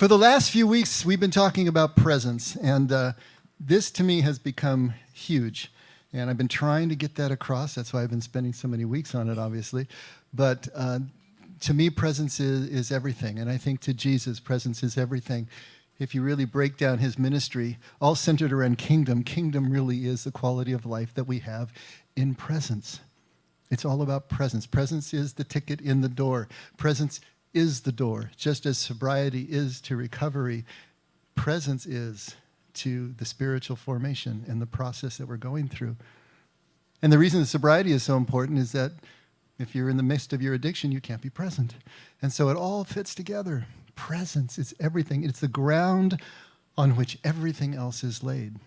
For the last few weeks, we've been talking about presence, and this to me has become huge. And I've been trying to get that across. That's why I've been spending so many weeks on it, obviously. But to me, presence is everything. And I think to Jesus, presence is everything. If you really break down his ministry, all centered around kingdom, kingdom really is the quality of life that we have in presence. It's all about presence. Presence is the ticket in the door. Presence is the door. Just as sobriety is to recovery, presence is to the spiritual formation and the process that we're going through. And the reason that sobriety is so important is that if you're in the midst of your addiction, you can't be present. And so it all fits together. Presence is everything. It's the ground on which everything else is laid.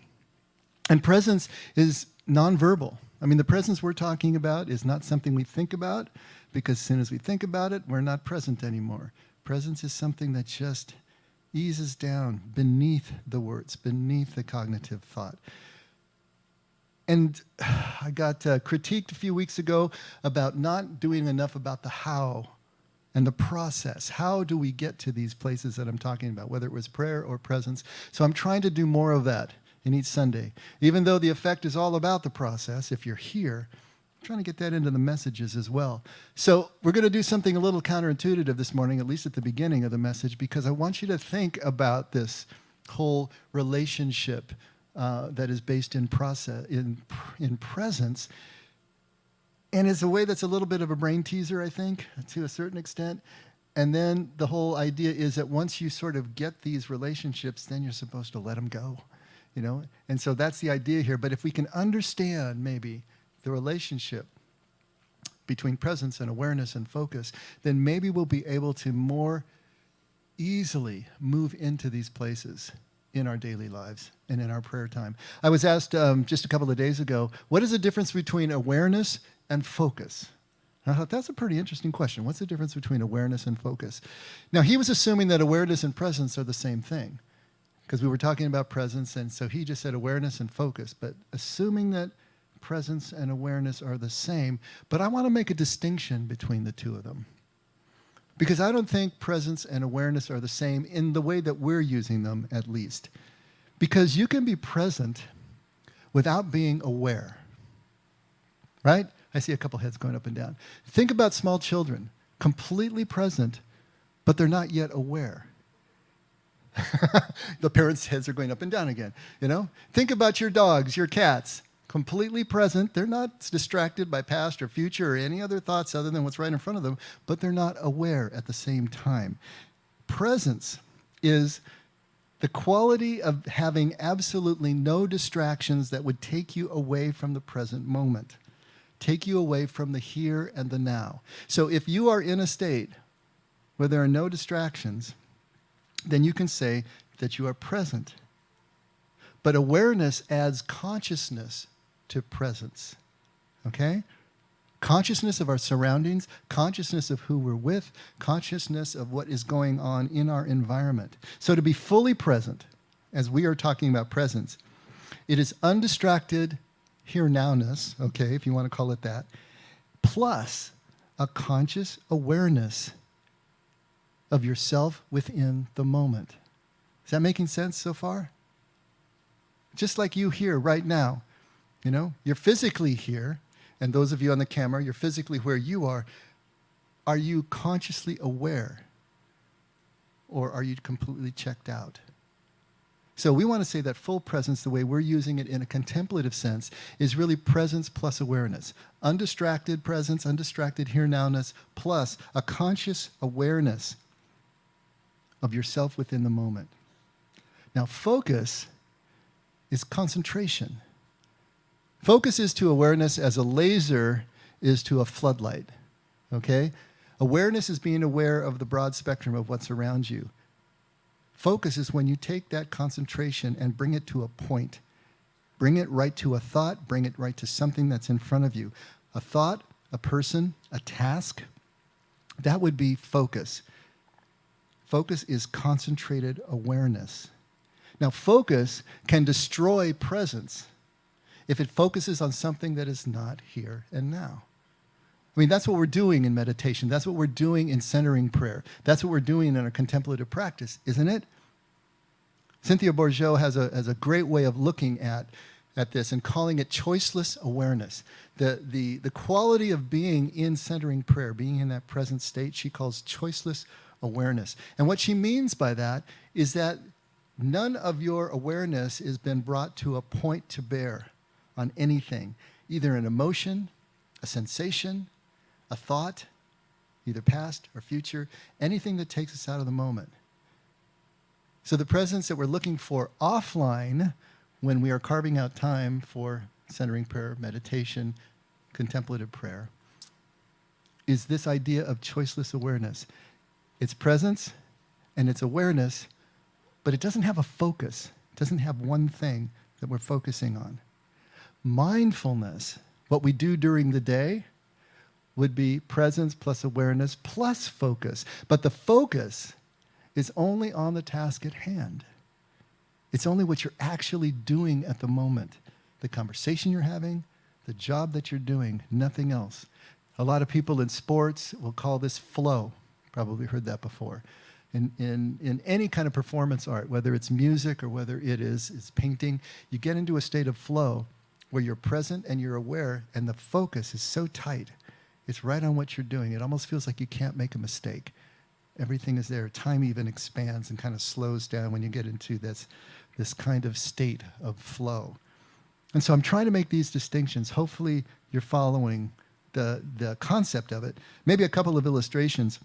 And presence is nonverbal. I mean, the presence we're talking about is not something we think about, because as soon as we think about it, we're not present anymore. Presence is something that just eases down beneath the words, beneath the cognitive thought. And I got critiqued a few weeks ago about not doing enough about the how and the process. How do we get to these places that I'm talking about, whether it was prayer or presence? So I'm trying to do more of that in each Sunday. Even though the effect is all about the process, if you're here, I'm trying to get that into the messages as well. So we're going to do something a little counterintuitive this morning, at least at the beginning of the message, because I want you to think about this whole relationship that is based in process, in presence. And it's a way that's a little bit of a brain teaser, I think, to a certain extent. And then the whole idea is that once you sort of get these relationships, then you're supposed to let them go, you know? And so that's the idea here. But if we can understand maybe the relationship between presence and awareness and focus, then maybe we'll be able to more easily move into these places in our daily lives and in our prayer time. I was asked just a couple of days ago, what is the difference between awareness and focus? I thought that's a pretty interesting question. What's the difference between awareness and focus? Now, he was assuming that awareness and presence are the same thing, because we were talking about presence, and so he just said awareness and focus, but assuming that presence and awareness are the same, but I want to make a distinction between the two of them. Because I don't think presence and awareness are the same in the way that we're using them, at least. Because you can be present without being aware, right? I see a couple heads going up and down. Think about small children, completely present, but they're not yet aware. The parents' heads are going up and down again, you know? Think about your dogs, your cats, completely present. They're not distracted by past or future or any other thoughts other than what's right in front of them, but they're not aware at the same time. Presence is the quality of having absolutely no distractions that would take you away from the present moment, take you away from the here and the now. So if you are in a state where there are no distractions, then you can say that you are present. But awareness adds consciousness to presence, okay? Consciousness of our surroundings, consciousness of who we're with, consciousness of what is going on in our environment. So to be fully present, as we are talking about presence, it is undistracted herenowness, okay, if you want to call it that, plus a conscious awareness of yourself within the moment. Is that making sense so far? Just like you here right now, you know, you're physically here, and those of you on the camera, you're physically where you are. Are you consciously aware, or are you completely checked out? So we want to say that full presence, the way we're using it in a contemplative sense, is really presence plus awareness. Undistracted presence, undistracted here-nowness, plus a conscious awareness of yourself within the moment. Now, focus is concentration. Focus is to awareness as a laser is to a floodlight, okay? Awareness is being aware of the broad spectrum of what's around you. Focus is when you take that concentration and bring it to a point. Bring it right to a thought, bring it right to something that's in front of you. A thought, a person, a task, that would be focus. Focus is concentrated awareness. Now, focus can destroy presence if it focuses on something that is not here and now. I mean, that's what we're doing in meditation. That's what we're doing in centering prayer. That's what we're doing in our contemplative practice, isn't it? Cynthia Bourgeault has a great way of looking at this and calling it choiceless awareness. The quality of being in centering prayer, being in that present state, she calls choiceless awareness. And what she means by that is that none of your awareness has been brought to a point to bear on anything, either an emotion, a sensation, a thought, either past or future, anything that takes us out of the moment. So the presence that we're looking for offline when we are carving out time for centering prayer, meditation, contemplative prayer, is this idea of choiceless awareness. It's presence and it's awareness, but it doesn't have a focus. It doesn't have one thing that we're focusing on. Mindfulness, what we do during the day, would be presence plus awareness plus focus. But the focus is only on the task at hand. It's only what you're actually doing at the moment. The conversation you're having, the job that you're doing, nothing else. A lot of people in sports will call this flow. Probably heard that before. In any kind of performance art, whether it's music or whether it's painting, you get into a state of flow where you're present and you're aware, and the focus is so tight. It's right on what you're doing. It almost feels like you can't make a mistake. Everything is there. Time even expands and kind of slows down when you get into this kind of state of flow. And so I'm trying to make these distinctions. Hopefully you're following the concept of it. Maybe a couple of illustrations.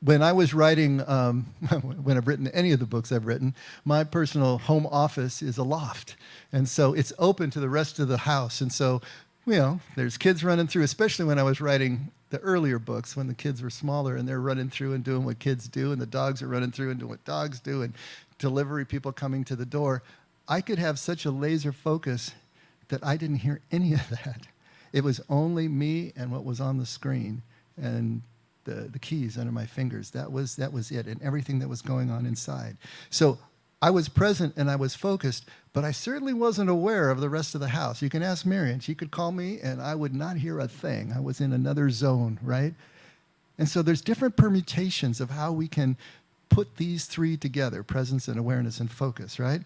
When I was writing, when I've written any of the books I've written, my personal home office is a loft. And so it's open to the rest of the house. And so, there's kids running through, especially when I was writing the earlier books, when the kids were smaller and they're running through and doing what kids do, and the dogs are running through and doing what dogs do, and delivery people coming to the door. I could have such a laser focus that I didn't hear any of that. It was only me and what was on the screen and the keys under my fingers. That was it, and everything that was going on inside. So I was present and I was focused, but I certainly wasn't aware of the rest of the house. You can ask Marion. She could call me and I would not hear a thing. I was in another zone, right? And so there's different permutations of how we can put these three together, presence and awareness and focus, right?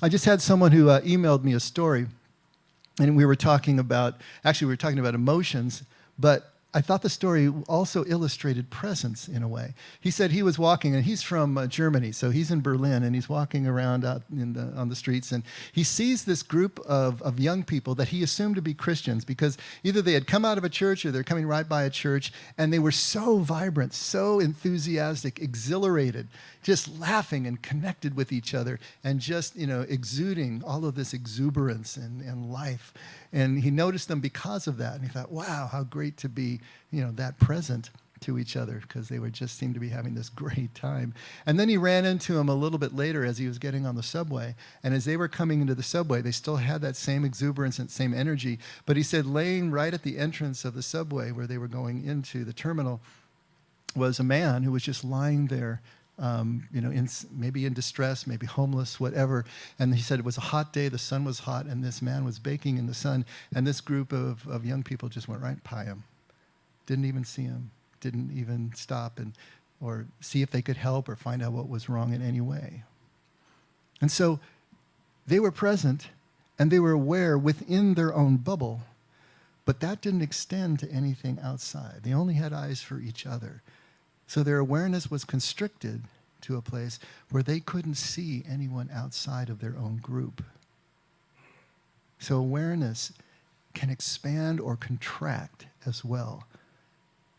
I just had someone who emailed me a story, and we were talking about emotions, but I thought the story also illustrated presence in a way. He said he was walking, and he's from Germany, so he's in Berlin, and he's walking around out on the streets, and he sees this group of young people that he assumed to be Christians, because either they had come out of a church or they're coming right by a church, and they were so vibrant, so enthusiastic, exhilarated, just laughing and connected with each other, and just exuding all of this exuberance and life. And he noticed them because of that, and he thought, wow, how great to be that present to each other, because they just seemed to be having this great time. And then he ran into him a little bit later as he was getting on the subway, and as they were coming into the subway, they still had that same exuberance and same energy, but he said laying right at the entrance of the subway where they were going into the terminal was a man who was just lying there, maybe in distress, maybe homeless, whatever. And he said it was a hot day, the sun was hot, and this man was baking in the sun, and this group of young people just went right by him. Didn't even see him, didn't even stop or see if they could help or find out what was wrong in any way. And so they were present, and they were aware within their own bubble, but that didn't extend to anything outside. They only had eyes for each other. So their awareness was constricted to a place where they couldn't see anyone outside of their own group. So awareness can expand or contract as well.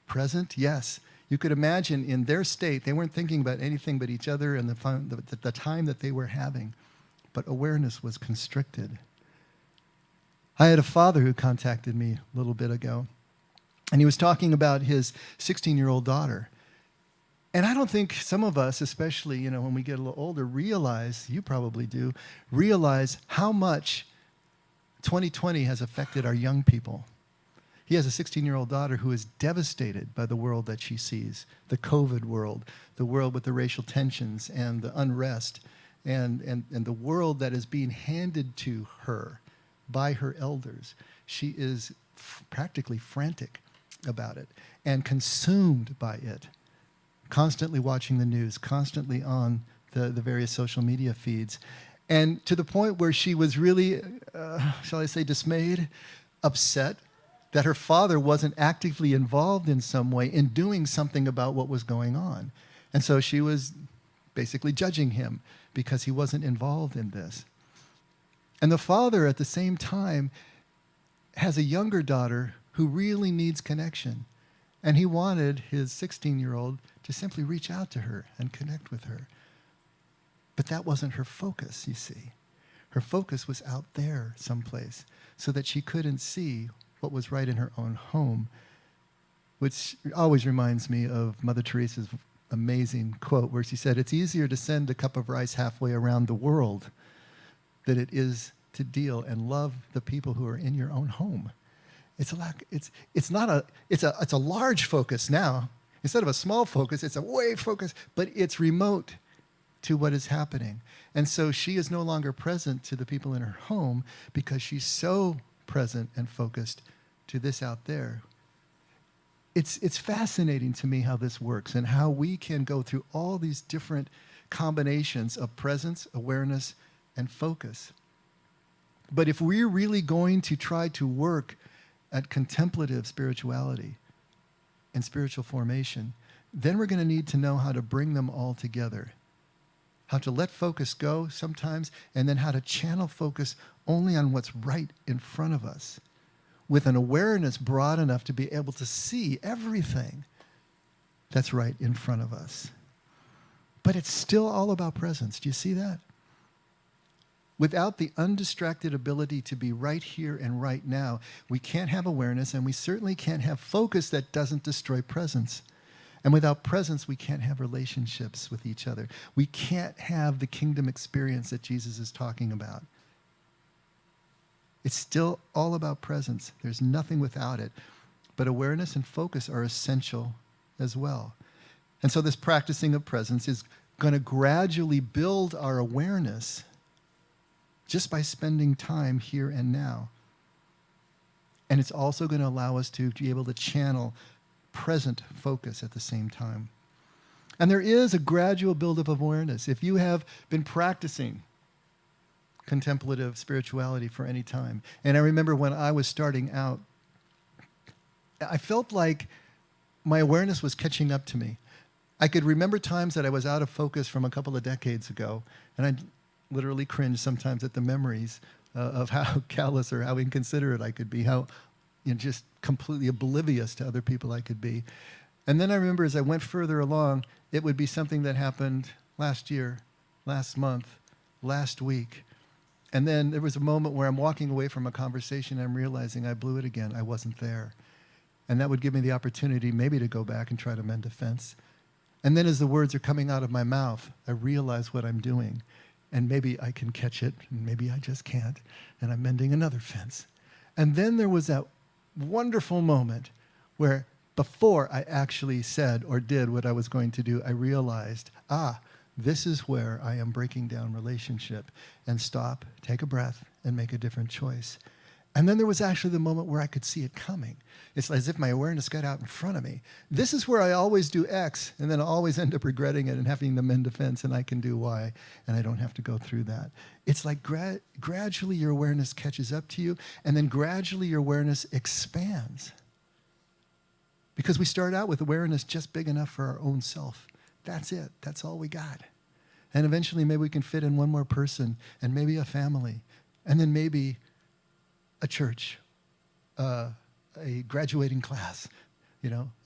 Present, yes. You could imagine in their state, they weren't thinking about anything but each other and the time that they were having. But awareness was constricted. I had a father who contacted me a little bit ago, and he was talking about his 16-year-old daughter. And I don't think some of us, especially when we get a little older, you probably do, realize how much 2020 has affected our young people. He has a 16-year-old daughter who is devastated by the world that she sees, the COVID world, the world with the racial tensions and the unrest, and the world that is being handed to her by her elders. She is practically frantic. about it and consumed by it, constantly watching the news, constantly on the various social media feeds. And to the point where she was really, shall I say, dismayed, upset that her father wasn't actively involved in some way in doing something about what was going on. And so she was basically judging him because he wasn't involved in this. And the father, at the same time, has a younger daughter who really needs connection. And he wanted his 16-year-old to simply reach out to her and connect with her. But that wasn't her focus, you see. Her focus was out there someplace so that she couldn't see what was right in her own home, which always reminds me of Mother Teresa's amazing quote where she said, "It's easier to send a cup of rice halfway around the world than it is to deal and love the people who are in your own home." It's a large focus now. Instead of a small focus, it's a way focus, but it's remote to what is happening. And so she is no longer present to the people in her home because she's so present and focused to this out there. It's fascinating to me how this works and how we can go through all these different combinations of presence, awareness, and focus. But if we're really going to try to work at contemplative spirituality and spiritual formation, then we're going to need to know how to bring them all together. How to let focus go sometimes, and then how to channel focus only on what's right in front of us, with an awareness broad enough to be able to see everything that's right in front of us. But it's still all about presence. Do you see that? Without the undistracted ability to be right here and right now, we can't have awareness, and we certainly can't have focus that doesn't destroy presence. And without presence, we can't have relationships with each other. We can't have the kingdom experience that Jesus is talking about. It's still all about presence. There's nothing without it. But awareness and focus are essential as well. And so this practicing of presence is going to gradually build our awareness just by spending time here and now. And it's also going to allow us to be able to channel present focus at the same time. And there is a gradual buildup of awareness. If you have been practicing contemplative spirituality for any time, and I remember when I was starting out, I felt like my awareness was catching up to me. I could remember times that I was out of focus from a couple of decades ago, and I'd literally cringe sometimes at the memories of how callous or how inconsiderate I could be, how just completely oblivious to other people I could be. And then I remember as I went further along, it would be something that happened last year, last month, last week. And then there was a moment where I'm walking away from a conversation and I'm realizing I blew it again. I wasn't there. And that would give me the opportunity maybe to go back and try to mend a fence. And then as the words are coming out of my mouth, I realize what I'm doing. And maybe I can catch it, and maybe I just can't. And I'm mending another fence. And then there was that wonderful moment where before I actually said or did what I was going to do, I realized, this is where I am breaking down relationship, and stop, take a breath, and make a different choice. And then there was actually the moment where I could see it coming. It's as if my awareness got out in front of me. This is where I always do X, and then I always end up regretting it and having to mend a fence, and I can do Y, and I don't have to go through that. It's like gradually your awareness catches up to you, and then gradually your awareness expands. Because we start out with awareness just big enough for our own self. That's it. That's all we got. And eventually maybe we can fit in one more person, and maybe a family, and then maybe a church, a graduating class,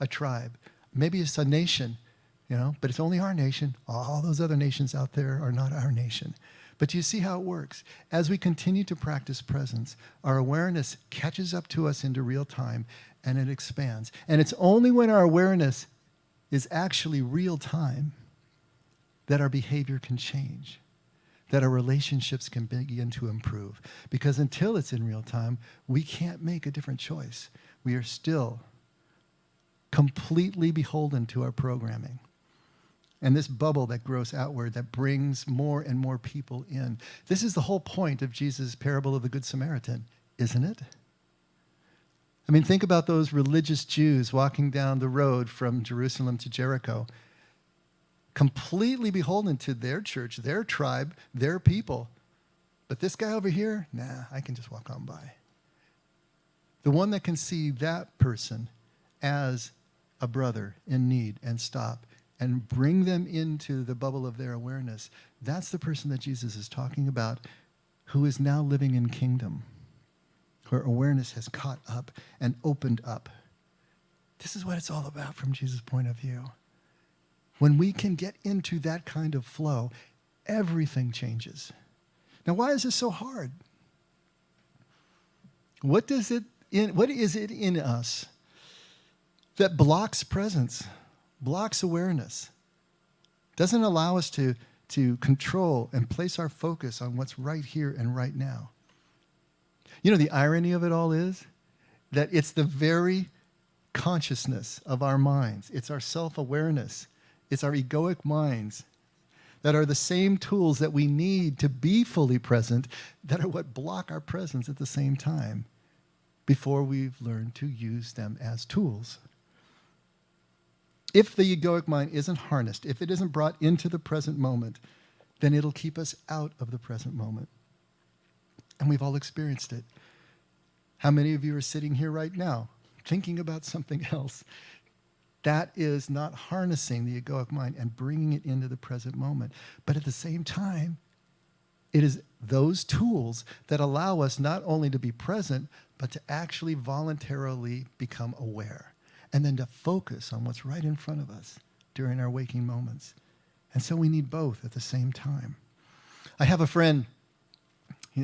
a tribe. Maybe it's a nation, but it's only our nation. All those other nations out there are not our nation. But you see how it works. As we continue to practice presence, our awareness catches up to us into real time, and it expands. And it's only when our awareness is actually real time that our behavior can change, that our relationships can begin to improve. Because until it's in real time, we can't make a different choice. We are still completely beholden to our programming. And this bubble that grows outward, that brings more and more people in. This is the whole point of Jesus' parable of the Good Samaritan, isn't it? I mean, think about those religious Jews walking down the road from Jerusalem to Jericho, completely beholden to their church, their tribe, their people. But this guy over here, nah, I can just walk on by. The one that can see that person as a brother in need and stop and bring them into the bubble of their awareness, that's the person that Jesus is talking about, who is now living in kingdom, where awareness has caught up and opened up. This is what it's all about from Jesus' point of view. When we can get into that kind of flow, everything changes. Now, why is this so hard? What is it in us that blocks presence, blocks awareness, doesn't allow us to control and place our focus on what's right here and right now? You know, the irony of it all is that it's the very consciousness of our minds. It's our self-awareness. It's our egoic minds that are the same tools that we need to be fully present that are what block our presence at the same time before we've learned to use them as tools. If the egoic mind isn't harnessed, if it isn't brought into the present moment, then it'll keep us out of the present moment. And we've all experienced it. How many of you are sitting here right now thinking about something else? That is not harnessing the egoic mind and bringing it into the present moment. But at the same time, it is those tools that allow us not only to be present, but to actually voluntarily become aware, and then to focus on what's right in front of us during our waking moments. And so we need both at the same time. I have a friend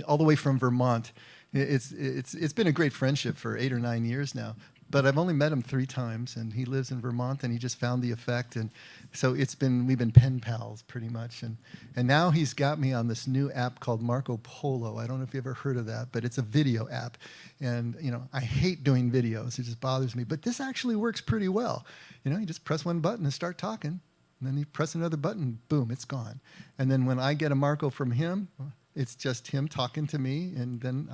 all the way from Vermont. It's been a great friendship for 8 or 9 years now, but I've only met him 3 times, and he lives in Vermont, and he just found the effect, and so we've been pen pals pretty much, and now he's got me on this new app called Marco Polo. I don't know if you've ever heard of that, but it's a video app, and I hate doing videos. It just bothers me, but this actually works pretty well. You just press one button and start talking, and then you press another button, boom, it's gone. And then when I get a Marco from him, it's just him talking to me, and then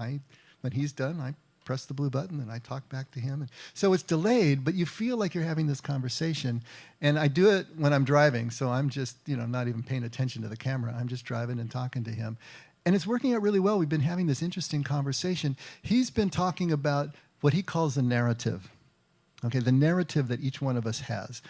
when he's done, I press the blue button and I talk back to him. And so it's delayed, but you feel like you're having this conversation. And I do it when I'm driving, so I'm just not even paying attention to the camera. I'm just driving and talking to him. And it's working out really well. We've been having this interesting conversation. He's been talking about what he calls a narrative, okay, the narrative that each one of us has.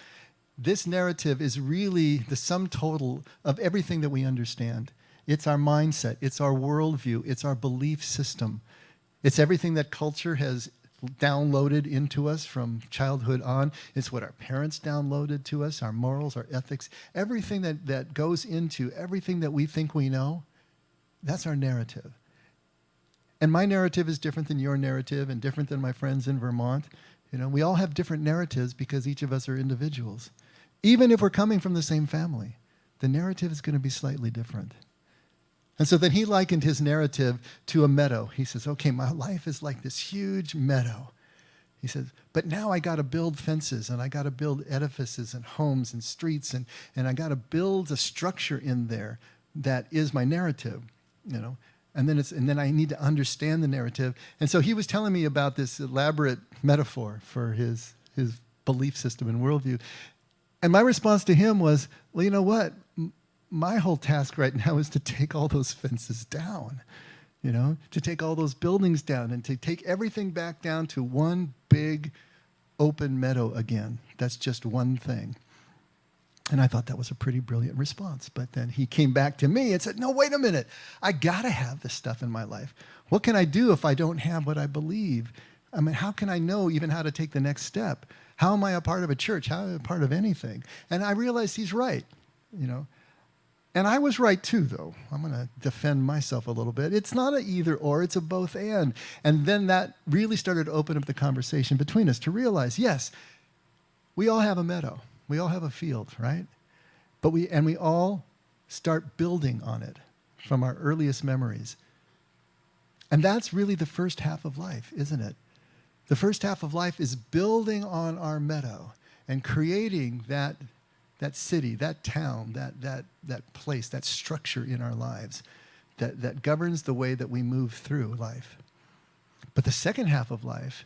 This narrative is really the sum total of everything that we understand. It's our mindset, it's our worldview, it's our belief system. It's everything that culture has downloaded into us from childhood on. It's what our parents downloaded to us, our morals, our ethics, everything that goes into everything that we think we know. That's our narrative. And my narrative is different than your narrative and different than my friends in Vermont. We all have different narratives because each of us are individuals. Even if we're coming from the same family, the narrative is going to be slightly different. And so then he likened his narrative to a meadow. He says, okay, my life is like this huge meadow. He says, but now I got to build fences, and I got to build edifices and homes and streets, and I got to build a structure in there that is my narrative, And then I need to understand the narrative. And so he was telling me about this elaborate metaphor for his belief system and worldview. And my response to him was, well, you know what? My whole task right now is to take all those fences down, to take all those buildings down and to take everything back down to one big open meadow again. That's just one thing. And I thought that was a pretty brilliant response. But then he came back to me and said, no, wait a minute. I got to have this stuff in my life. What can I do if I don't have what I believe? I mean, how can I know even how to take the next step? How am I a part of a church? How am I a part of anything? And I realized he's right, And I was right too, though. I'm going to defend myself a little bit. It's not an either or, it's a both and. And then that really started to open up the conversation between us to realize, yes, we all have a meadow. We all have a field, right? But we all start building on it from our earliest memories. And that's really the first half of life, isn't it? The first half of life is building on our meadow and creating that city, that town, that place, that structure in our lives that governs the way that we move through life. But the second half of life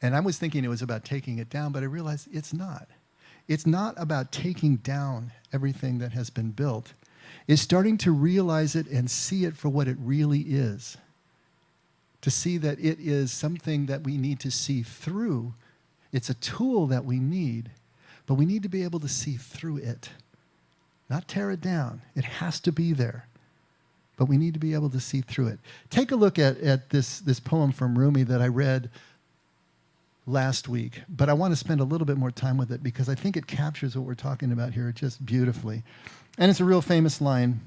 And I was thinking it was about taking it down, but I realized it's not. It's not about taking down everything that has been built. It's starting to realize it and see it for what it really is. To see that it is something that we need to see through. It's a tool that we need, but we need to be able to see through it. Not tear it down. It has to be there. But we need to be able to see through it. Take a look at this poem from Rumi that I read last week, but I want to spend a little bit more time with it because I think it captures what we're talking about here just beautifully. And it's a real famous line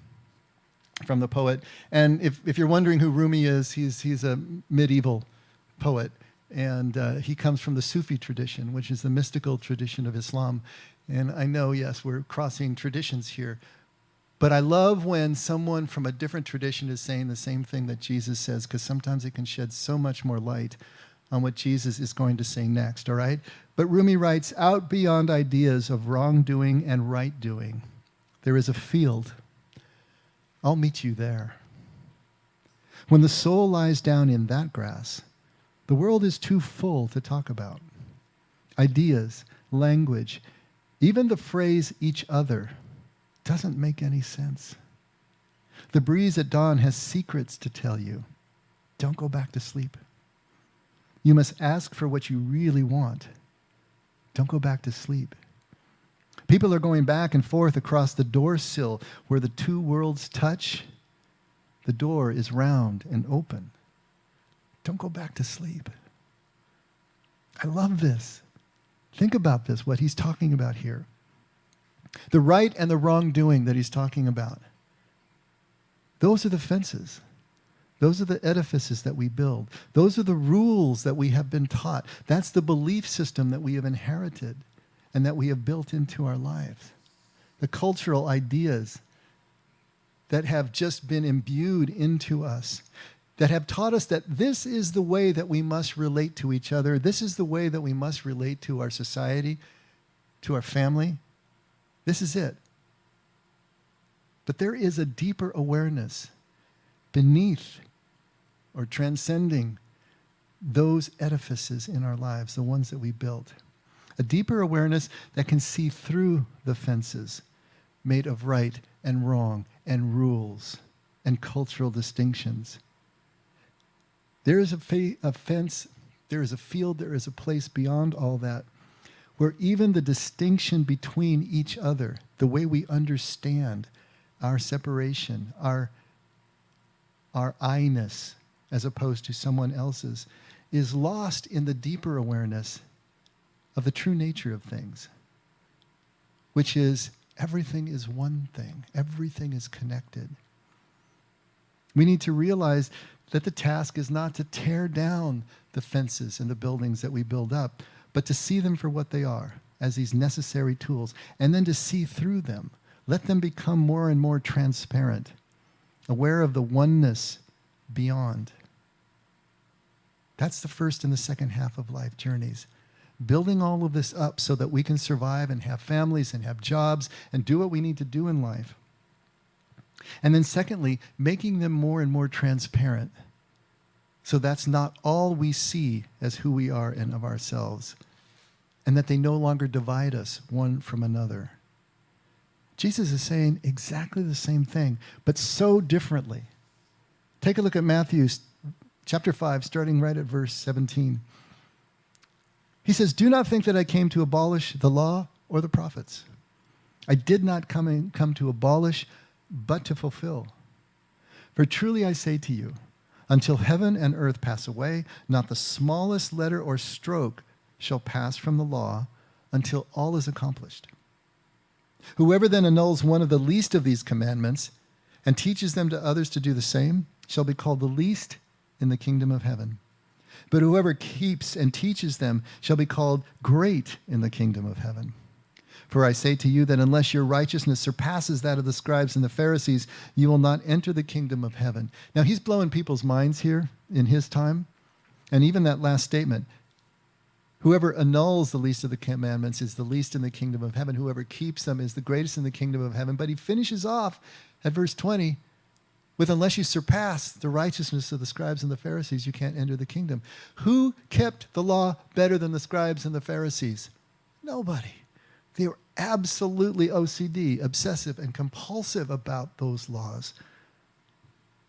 from the poet. And if you're wondering who Rumi is, he's a medieval poet. And he comes from the Sufi tradition, which is the mystical tradition of Islam. And I know, yes, we're crossing traditions here. But I love when someone from a different tradition is saying the same thing that Jesus says, because sometimes it can shed so much more light on what Jesus is going to say next, all right? But Rumi writes, out beyond ideas of wrongdoing and right doing, there is a field. I'll meet you there. When the soul lies down in that grass, the world is too full to talk about. Ideas, language, even the phrase each other doesn't make any sense. The breeze at dawn has secrets to tell you. Don't go back to sleep. You must ask for what you really want. Don't go back to sleep. People are going back and forth across the door sill where the two worlds touch. The door is round and open. Don't go back to sleep. I love this. Think about this, what he's talking about here. The right and the wrongdoing that he's talking about. Those are the fences. Those are the edifices that we build. Those are the rules that we have been taught. That's the belief system that we have inherited and that we have built into our lives. The cultural ideas that have just been imbued into us, that have taught us that this is the way that we must relate to each other. This is the way that we must relate to our society, to our family. This is it. But there is a deeper awareness beneath or transcending those edifices in our lives, the ones that we built. A deeper awareness that can see through the fences made of right and wrong and rules and cultural distinctions. There is a fence, there is a field, there is a place beyond all that where even the distinction between each other, the way we understand our separation, our I-ness, as opposed to someone else's, is lost in the deeper awareness of the true nature of things, which is everything is one thing. Everything is connected. We need to realize that the task is not to tear down the fences and the buildings that we build up, but to see them for what they are, as these necessary tools, and then to see through them. Let them become more and more transparent, aware of the oneness beyond. That's the first and the second half of life journeys. Building all of this up so that we can survive and have families and have jobs and do what we need to do in life. And then secondly, making them more and more transparent. So that's not all we see as who we are and of ourselves. And that they no longer divide us one from another. Jesus is saying exactly the same thing, but so differently. Take a look at Matthew chapter 5, starting right at verse 17. He says, "Do not think that I came to abolish the law or the prophets. I did not come to abolish, but to fulfill. For truly I say to you, until heaven and earth pass away, not the smallest letter or stroke shall pass from the law until all is accomplished. Whoever then annuls one of the least of these commandments and teaches them to others to do the same shall be called the least in the kingdom of heaven. But whoever keeps and teaches them shall be called great in the kingdom of heaven. For I say to you that unless your righteousness surpasses that of the scribes and the Pharisees, you will not enter the kingdom of heaven." Now, he's blowing people's minds here in his time. And even that last statement, whoever annuls the least of the commandments is the least in the kingdom of heaven. Whoever keeps them is the greatest in the kingdom of heaven. But he finishes off at verse 20 with unless you surpass the righteousness of the scribes and the Pharisees, you can't enter the kingdom. Who kept the law better than the scribes and the Pharisees? Nobody. They were absolutely OCD, obsessive and compulsive about those laws.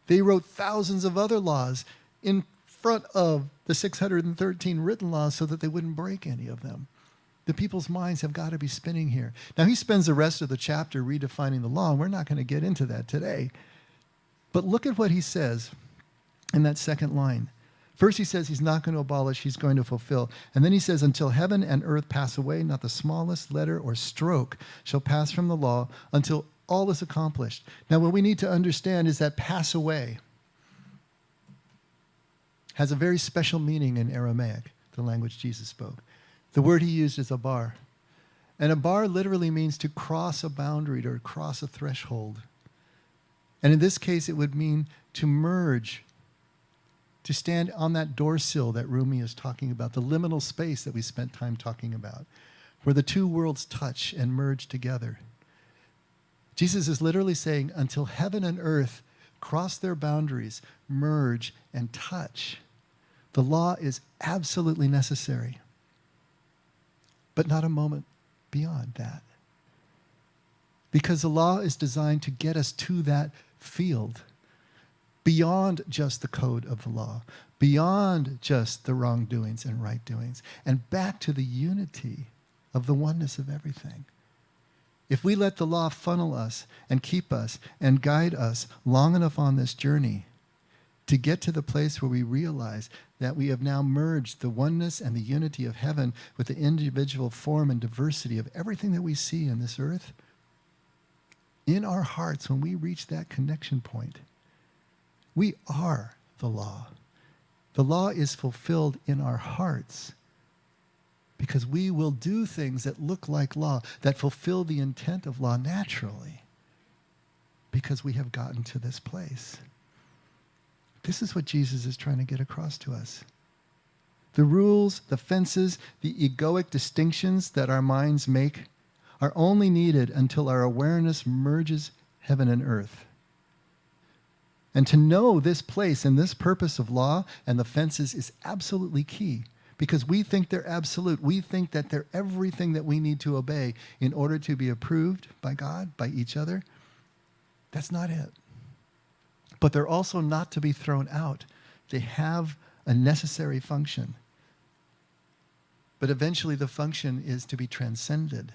They wrote thousands of other laws in front of the 613 written laws so that they wouldn't break any of them. The people's minds have got to be spinning here. Now, he spends the rest of the chapter redefining the law, and we're not going to get into that today. But look at what he says in that second line. First, he says he's not going to abolish, he's going to fulfill. And then he says, until heaven and earth pass away, not the smallest letter or stroke shall pass from the law until all is accomplished. Now, what we need to understand is that pass away has a very special meaning in Aramaic, the language Jesus spoke. The word he used is abar. And abar literally means to cross a boundary or cross a threshold. And in this case, it would mean to merge, to stand on that doorsill that Rumi is talking about, the liminal space that we spent time talking about, where the two worlds touch and merge together. Jesus is literally saying, until heaven and earth cross their boundaries, merge, and touch, the law is absolutely necessary. But not a moment beyond that. Because the law is designed to get us to that field, beyond just the code of the law, beyond just the wrongdoings and right doings, and back to the unity of the oneness of everything. If we let the law funnel us and keep us and guide us long enough on this journey to get to the place where we realize that we have now merged the oneness and the unity of heaven with the individual form and diversity of everything that we see in this earth, in our hearts, when we reach that connection point, we are the law. The law is fulfilled in our hearts because we will do things that look like law, that fulfill the intent of law naturally, because we have gotten to this place. This is what Jesus is trying to get across to us. The rules, the fences, the egoic distinctions that our minds make are only needed until our awareness merges heaven and earth. And to know this place and this purpose of law and the fences is absolutely key, because we think they're absolute. We think that they're everything that we need to obey in order to be approved by God, by each other. That's not it. But they're also not to be thrown out. They have a necessary function. But eventually the function is to be transcended.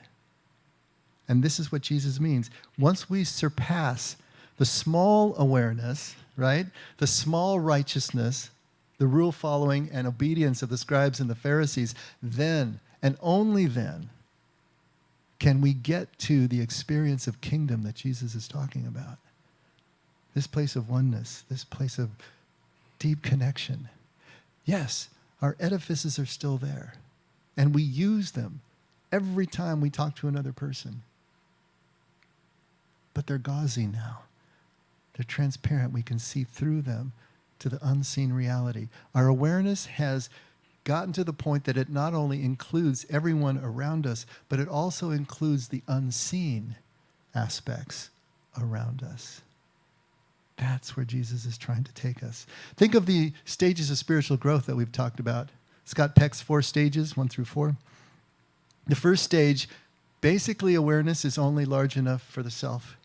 And this is what Jesus means. Once we surpass the small awareness, right? The small righteousness, the rule following and obedience of the scribes and the Pharisees, then and only then can we get to the experience of kingdom that Jesus is talking about. This place of oneness, this place of deep connection. Yes, our edifices are still there, and we use them every time we talk to another person. But they're gauzy now. They're transparent. We can see through them to the unseen reality. Our awareness has gotten to the point that it not only includes everyone around us, but it also includes the unseen aspects around us. That's where Jesus is trying to take us. Think of the stages of spiritual growth that we've talked about. Scott Peck's 4 stages, 1 through 4. The first stage, basically awareness is only large enough for the self.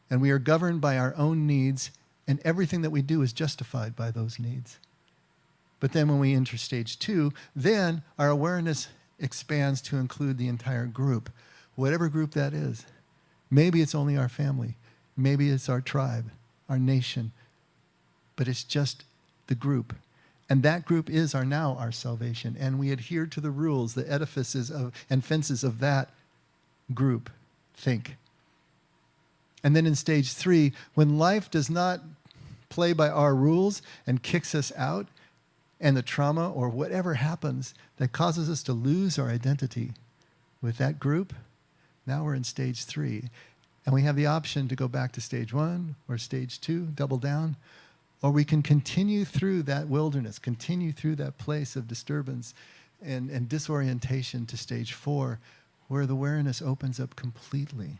And we are governed by our own needs, and everything that we do is justified by those needs. But then when we enter stage 2, then our awareness expands to include the entire group, whatever group that is. Maybe it's only our family. Maybe it's our tribe, our nation. But it's just the group. And that group is our salvation. And we adhere to the rules, the edifices and fences of that group. Think. And then in stage 3, when life does not play by our rules and kicks us out, and the trauma or whatever happens that causes us to lose our identity with that group, now we're in stage 3. And we have the option to go back to stage 1 or stage 2, double down, or we can continue through that wilderness, continue through that place of disturbance and disorientation to stage 4, where the awareness opens up completely.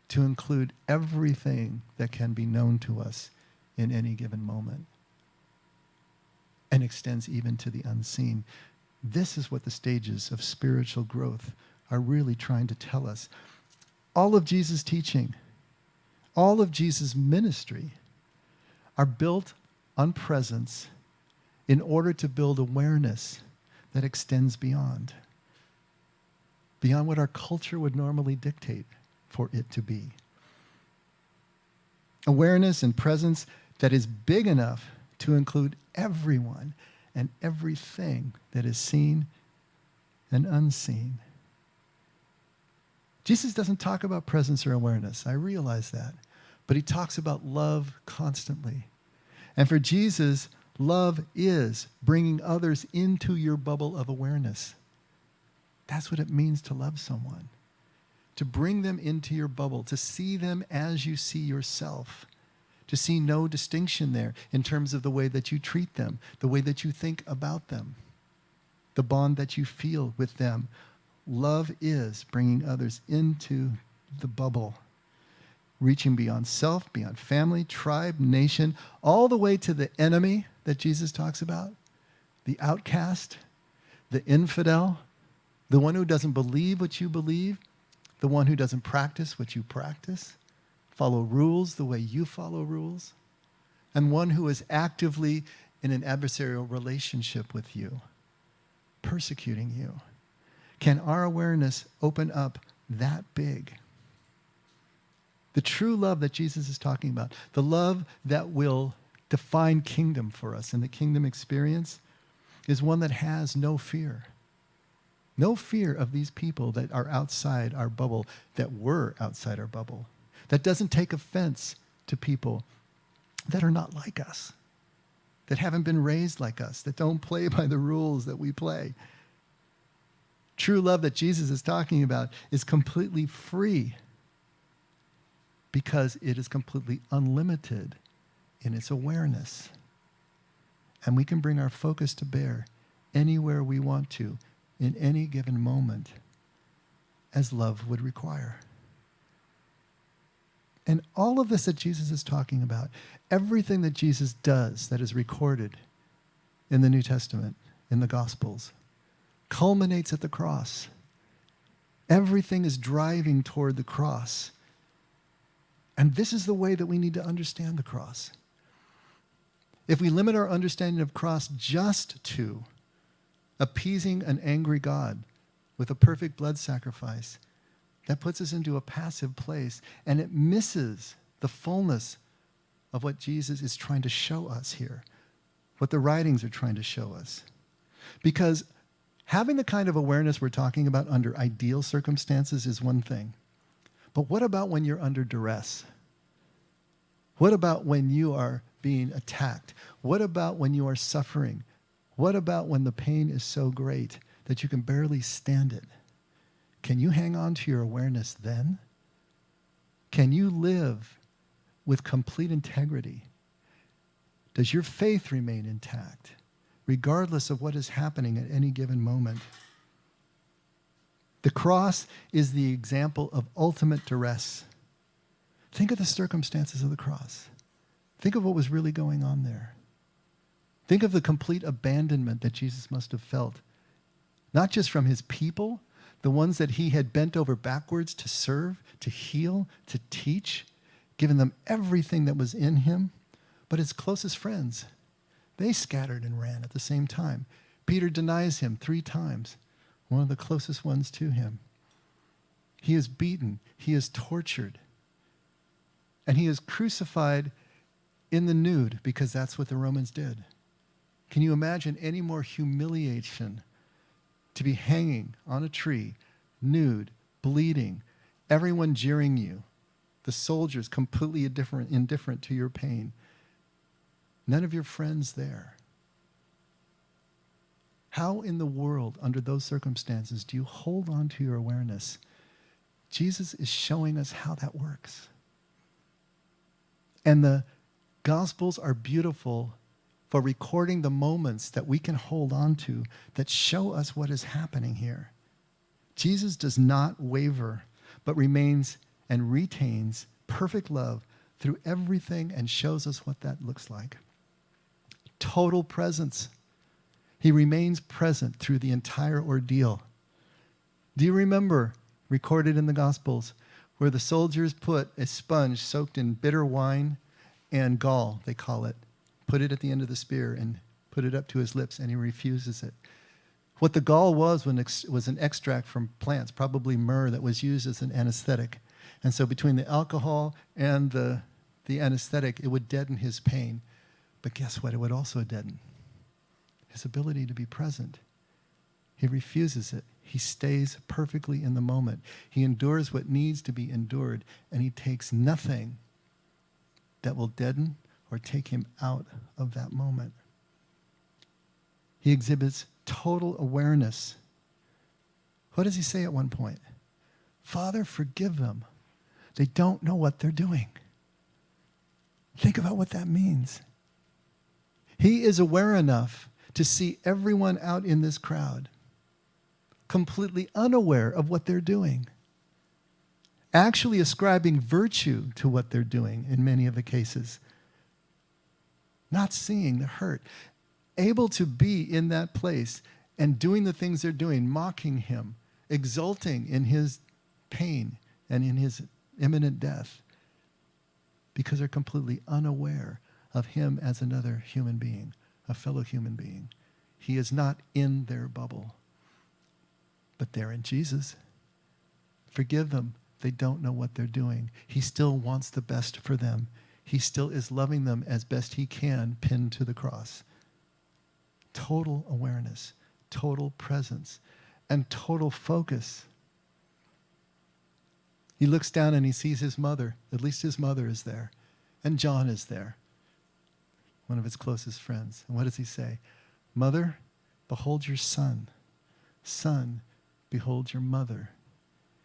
to include everything that can be known to us in any given moment, and extends even to the unseen. This is what the stages of spiritual growth are really trying to tell us. All of Jesus' teaching, all of Jesus' ministry are built on presence in order to build awareness that extends beyond what our culture would normally dictate for it to be. Awareness and presence that is big enough to include everyone and everything that is seen and unseen. Jesus doesn't talk about presence or awareness. I realize that. But he talks about love constantly. And for Jesus, love is bringing others into your bubble of awareness. That's what it means to love someone. To bring them into your bubble, to see them as you see yourself, to see no distinction there in terms of the way that you treat them, the way that you think about them, the bond that you feel with them. Love is bringing others into the bubble, reaching beyond self, beyond family, tribe, nation, all the way to the enemy that Jesus talks about, the outcast, the infidel, the one who doesn't believe what you believe, the one who doesn't practice what you practice, follow rules the way you follow rules, and one who is actively in an adversarial relationship with you, persecuting you. Can our awareness open up that big? The true love that Jesus is talking about, the love that will define kingdom for us in the kingdom experience, is one that has no fear. No fear of these people that are outside our bubble, that were outside our bubble. That doesn't take offense to people that are not like us, that haven't been raised like us, that don't play by the rules that we play. True love that Jesus is talking about is completely free because it is completely unlimited in its awareness. And we can bring our focus to bear anywhere we want to, in any given moment, as love would require. And all of this that Jesus is talking about, everything that Jesus does that is recorded in the New Testament, in the Gospels, culminates at the cross. Everything is driving toward the cross. And this is the way that we need to understand the cross. If we limit our understanding of cross just to appeasing an angry God with a perfect blood sacrifice, that puts us into a passive place, and it misses the fullness of what Jesus is trying to show us here, what the writings are trying to show us. Because having the kind of awareness we're talking about under ideal circumstances is one thing. But what about when you're under duress? What about when you are being attacked? What about when you are suffering? What about when the pain is so great that you can barely stand it? Can you hang on to your awareness then? Can you live with complete integrity? Does your faith remain intact, regardless of what is happening at any given moment? The cross is the example of ultimate duress. Think of the circumstances of the cross. Think of what was really going on there. Think of the complete abandonment that Jesus must have felt, not just from his people, the ones that he had bent over backwards to serve, to heal, to teach, given them everything that was in him, but his closest friends. They scattered and ran at the same time. Peter denies him 3 times, one of the closest ones to him. He is beaten. He is tortured. And he is crucified in the nude, because that's what the Romans did. Can you imagine any more humiliation to be hanging on a tree, nude, bleeding, everyone jeering you, the soldiers completely indifferent to your pain, none of your friends there? How in the world, under those circumstances, do you hold on to your awareness? Jesus is showing us how that works. And the Gospels are beautiful for recording the moments that we can hold on to that show us what is happening here. Jesus does not waver, but remains and retains perfect love through everything and shows us what that looks like. Total presence. He remains present through the entire ordeal. Do you remember, recorded in the Gospels, where the soldiers put a sponge soaked in bitter wine and gall, they call it, put it at the end of the spear and put it up to his lips, and he refuses it. What the gall was an extract from plants, probably myrrh, that was used as an anesthetic. And so between the alcohol and the anesthetic, it would deaden his pain. But guess what? It would also deaden his ability to be present. He refuses it. He stays perfectly in the moment. He endures what needs to be endured, and he takes nothing that will deaden or take him out of that moment. He exhibits total awareness. What does he say at one point? Father, forgive them. They don't know what they're doing. Think about what that means. He is aware enough to see everyone out in this crowd completely unaware of what they're doing, actually ascribing virtue to what they're doing in many of the cases, not seeing the hurt, able to be in that place and doing the things they're doing, mocking him, exulting in his pain and in his imminent death, because they're completely unaware of him as another human being, a fellow human being. He is not in their bubble, but they're in Jesus. Forgive them. They don't know what they're doing. He still wants the best for them. He still is loving them as best he can, pinned to the cross. Total awareness, total presence, and total focus. He looks down and he sees his mother. At least his mother is there. And John is there, one of his closest friends. And what does he say? Mother, behold your son. Son, behold your mother.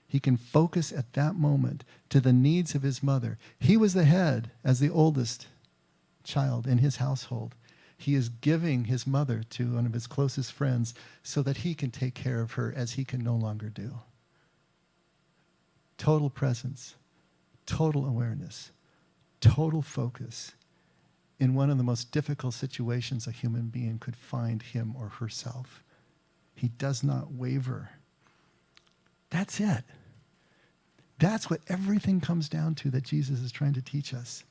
He can focus at that moment to the needs of his mother. He was the head as the oldest child in his household. He is giving his mother to one of his closest friends so that he can take care of her as he can no longer do. Total presence, total awareness, total focus in one of the most difficult situations a human being could find him or herself. He does not waver. That's it. That's what everything comes down to that Jesus is trying to teach us.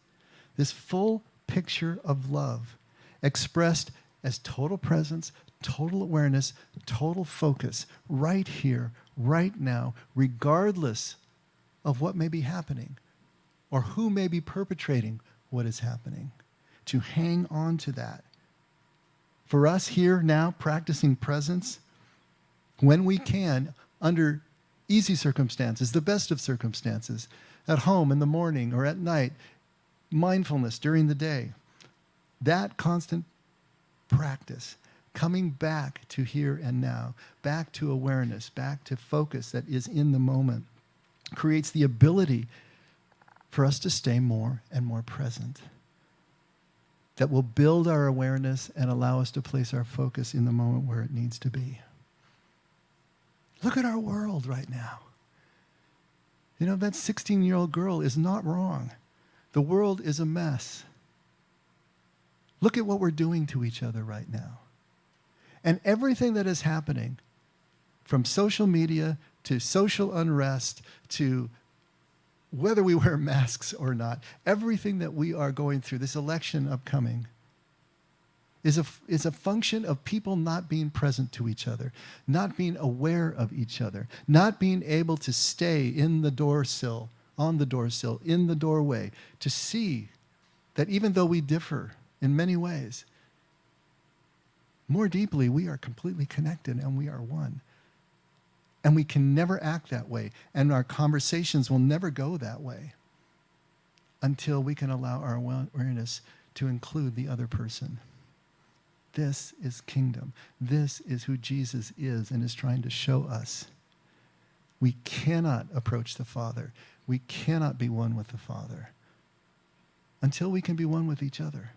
This full picture of love expressed as total presence, total awareness, total focus, right here, right now, regardless of what may be happening or who may be perpetrating what is happening. To hang on to that. For us here now, practicing presence, when we can, under easy circumstances, the best of circumstances, at home in the morning or at night, mindfulness during the day, that constant practice, coming back to here and now, back to awareness, back to focus that is in the moment, creates the ability for us to stay more and more present. That will build our awareness and allow us to place our focus in the moment where it needs to be. Look at our world right now. You know, that 16-year-old girl is not wrong. The world is a mess. Look at what we're doing to each other right now. And everything that is happening, from social media to social unrest to whether we wear masks or not, everything that we are going through, this election upcoming, is a function of people not being present to each other, not being aware of each other, not being able to stay in the doorsill, on the doorsill, in the doorway, to see that even though we differ in many ways, more deeply we are completely connected and we are one. And we can never act that way. And our conversations will never go that way until we can allow our awareness to include the other person. This is kingdom. This is who Jesus is and is trying to show us. We cannot approach the Father. We cannot be one with the Father until we can be one with each other.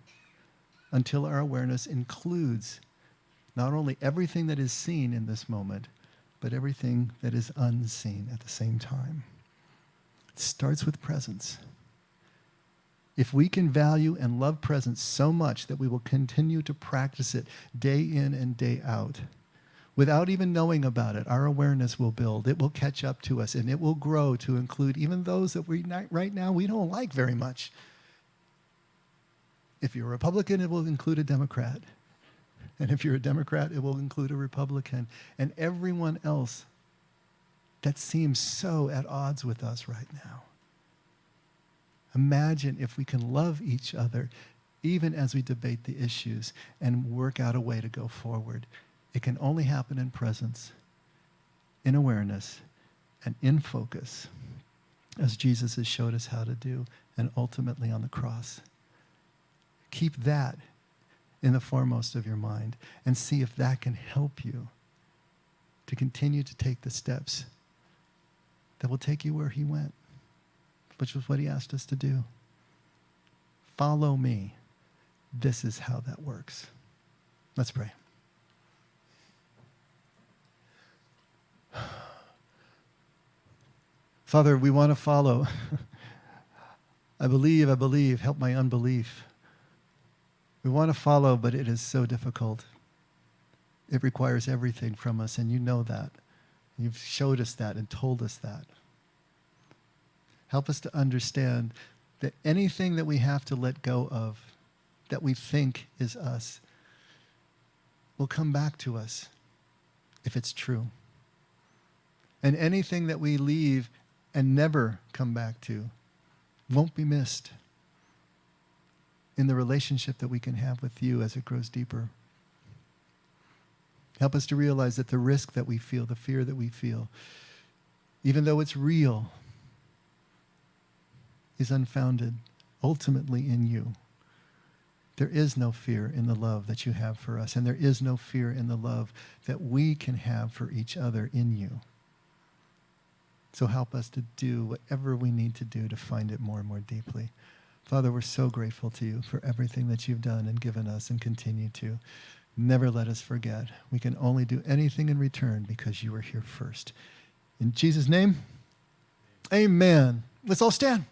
Until our awareness includes not only everything that is seen in this moment, but everything that is unseen at the same time. It starts with presence. If we can value and love presence so much that we will continue to practice it day in and day out, without even knowing about it, our awareness will build. It will catch up to us, and it will grow to include even those that right now we don't like very much. If you're a Republican, it will include a Democrat. And if you're a Democrat, it will include a Republican. And everyone else that seems so at odds with us right now. Imagine if we can love each other even as we debate the issues and work out a way to go forward. It can only happen in presence, in awareness, and in focus, as Jesus has showed us how to do, and ultimately on the cross. Keep that in the foremost of your mind and see if that can help you to continue to take the steps that will take you where he went, which was what he asked us to do. Follow me. This is how that works. Let's pray. Father, we want to follow. I believe, help my unbelief. We want to follow, but it is so difficult. It requires everything from us, and you know that. You've showed us that and told us that. Help us to understand that anything that we have to let go of, that we think is us, will come back to us if it's true. And anything that we leave and never come back to won't be missed in the relationship that we can have with you as it grows deeper. Help us to realize that the risk that we feel, the fear that we feel, even though it's real, is unfounded ultimately in you. There is no fear in the love that you have for us, and there is no fear in the love that we can have for each other in you. So help us to do whatever we need to do to find it more and more deeply. Father, we're so grateful to you for everything that you've done and given us and continue to. Never let us forget. We can only do anything in return because you were here first. In Jesus' name, amen. Let's all stand.